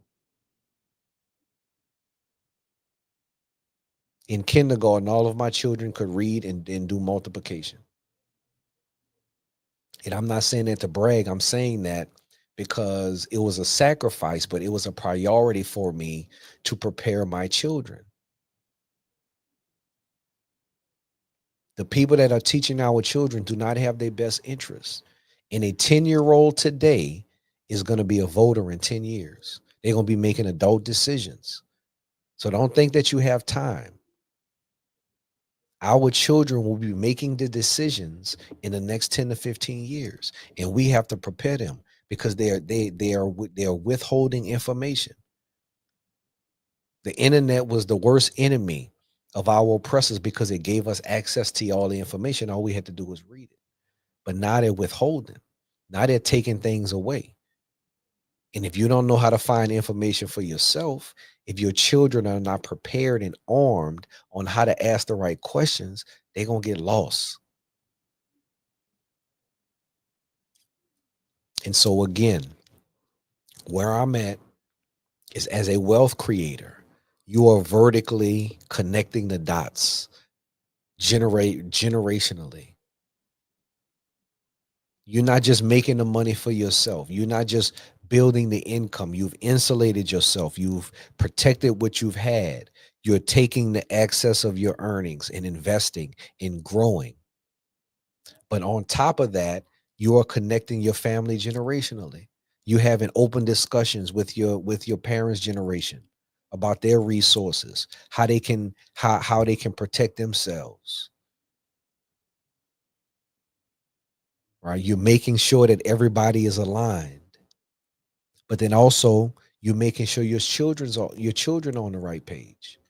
In kindergarten, all of my children could read and do multiplication. And I'm not saying that to brag. I'm saying that because it was a sacrifice, but it was a priority for me to prepare my children. The people that are teaching our children do not have their best interests. And a 10-year-old today is going to be a voter in 10 years. They're going to be making adult decisions. So don't think that you have time. Our children will be making the decisions in the next 10 to 15 years, and we have to prepare them because they are withholding information. The internet was the worst enemy of our oppressors because it gave us access to all the information. All we had to do was read it. But now they're withholding. Now they're taking things away. And if you don't know how to find information for yourself, if your children are not prepared and armed on how to ask the right questions, they're going to get lost. And so, again, where I'm at is as a wealth creator, you are vertically connecting the dots, generationally. You're not just making the money for yourself. You're not just building the income. You've insulated yourself. You've protected what you've had. You're taking the excess of your earnings and investing in growing. But on top of that, you are connecting your family generationally. You having open discussions with your parents' generation about their resources, how they can protect themselves. Right? You're making sure that everybody is aligned. But then also you're making sure your children are on the right page.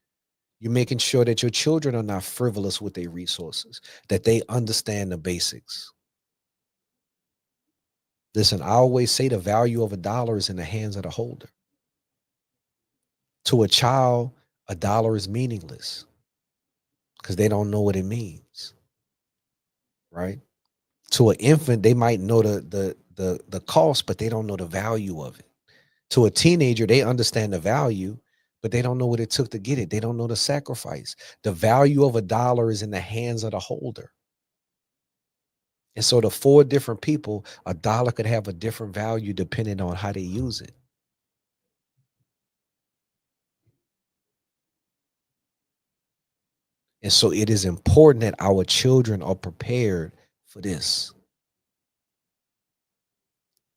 You're making sure that your children are not frivolous with their resources, that they understand the basics. Listen, I always say the value of a dollar is in the hands of the holder. To a child, a dollar is meaningless because they don't know what it means. Right? To an infant, they might know the cost, but they don't know the value of it. To a teenager, they understand the value, but they don't know what it took to get it. They don't know the sacrifice. The value of a dollar is in the hands of the holder. And so to four different people, a dollar could have a different value depending on how they use it. And so it is important that our children are prepared for this.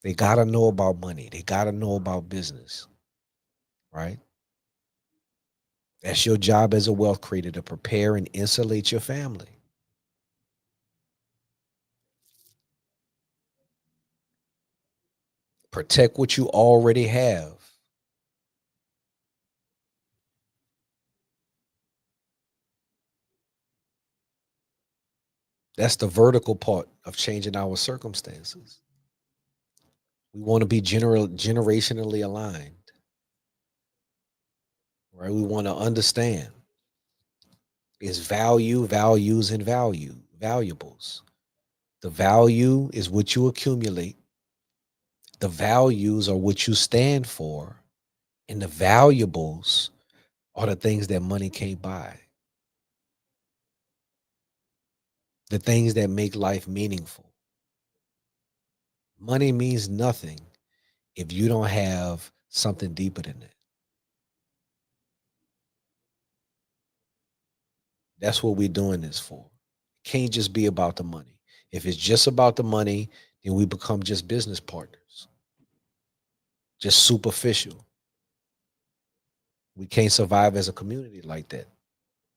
They got to know about money. They got to know about business, right? That's your job as a wealth creator, to prepare and insulate your family. Protect what you already have. That's the vertical part of changing our circumstances. We want to be generationally aligned, right? We want to understand is value, values, and valuables. The value is what you accumulate. The values are what you stand for, and the valuables are the things that money can't buy. The things that make life meaningful. Money means nothing if you don't have something deeper than that. That's what we're doing this for. It can't just be about the money. If it's just about the money, then we become just business partners, just superficial. We can't survive as a community like that.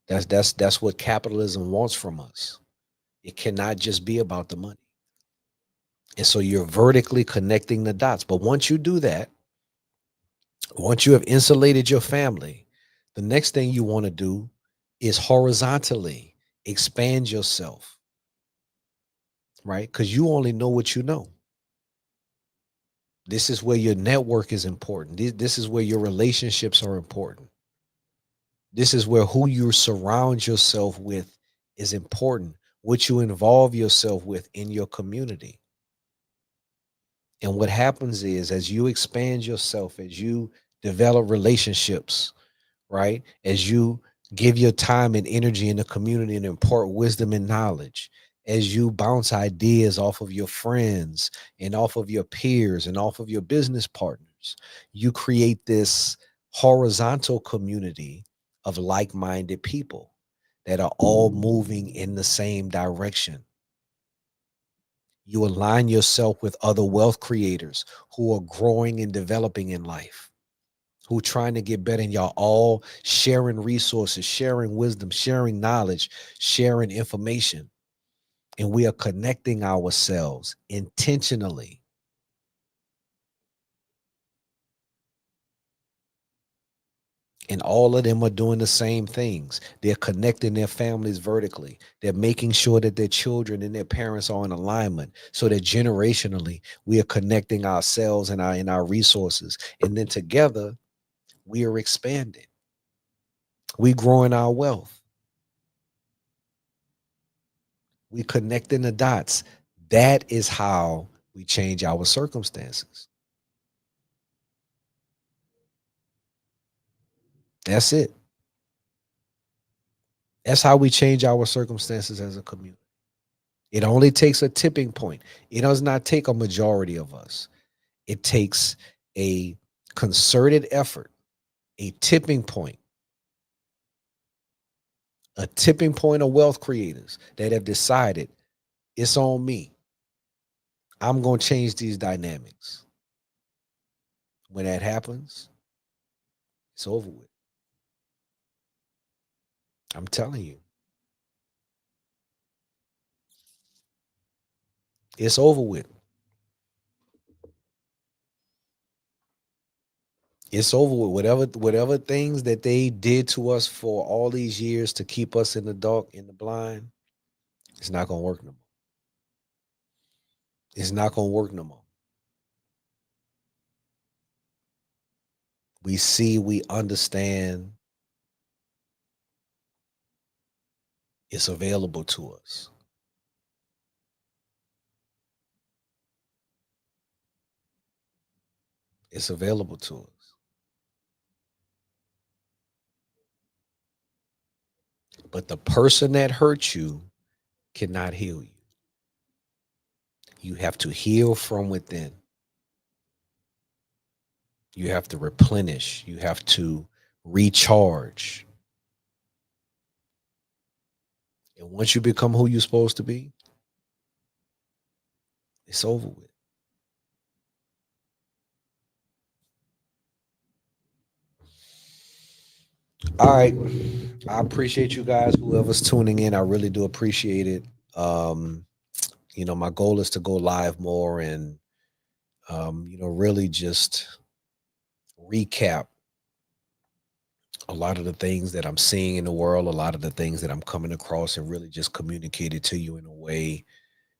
That's what capitalism wants from us. It cannot just be about the money. And so you're vertically connecting the dots. But once you do that, once you have insulated your family, the next thing you want to do is horizontally expand yourself, right? Because you only know what you know. This is where your network is important. This is where your relationships are important. This is where who you surround yourself with is important, what you involve yourself with in your community. And what happens is, as you expand yourself, as you develop relationships, right? As you give your time and energy in the community and impart wisdom and knowledge, as you bounce ideas off of your friends and off of your peers and off of your business partners, you create this horizontal community of like minded people that are all moving in the same direction. You align yourself with other wealth creators who are growing and developing in life, who trying to get better, and y'all all sharing resources, sharing wisdom, sharing knowledge, sharing information. And we are connecting ourselves intentionally. And all of them are doing the same things. They're connecting their families vertically. They're making sure that their children and their parents are in alignment, so that generationally we are connecting ourselves and our resources. And then together we are expanding. We growing our wealth. We connecting the dots. That is how we change our circumstances. That's it. That's how we change our circumstances as a community. It only takes a tipping point. It does not take a majority of us. It takes a concerted effort, a tipping point of wealth creators that have decided it's on me. I'm going to change these dynamics. When that happens, it's over with. I'm telling you, it's over with. It's over with. Whatever things that they did to us for all these years to keep us in the dark, in the blind, it's not gonna work no more. It's not gonna work no more. We see, we understand, it's available to us. It's available to us. But the person that hurt you cannot heal you. You have to heal from within. You have to replenish. You have to recharge. And once you become who you're supposed to be, it's over with. All right. I appreciate you guys, whoever's tuning in. I really do appreciate it. Um, my goal is to go live more and really just recap a lot of the things that I'm seeing in the world, a lot of the things that I'm coming across, and really just communicate it to you in a way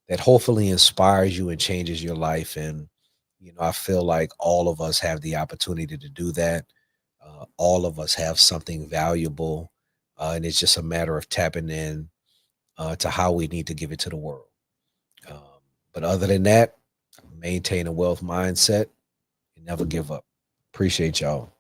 that hopefully inspires you and changes your life. And, I feel like all of us have the opportunity to do that. All of us have something valuable. And it's just a matter of tapping in to how we need to give it to the world. Um, but other than that, maintain a wealth mindset and never give up. Appreciate y'all.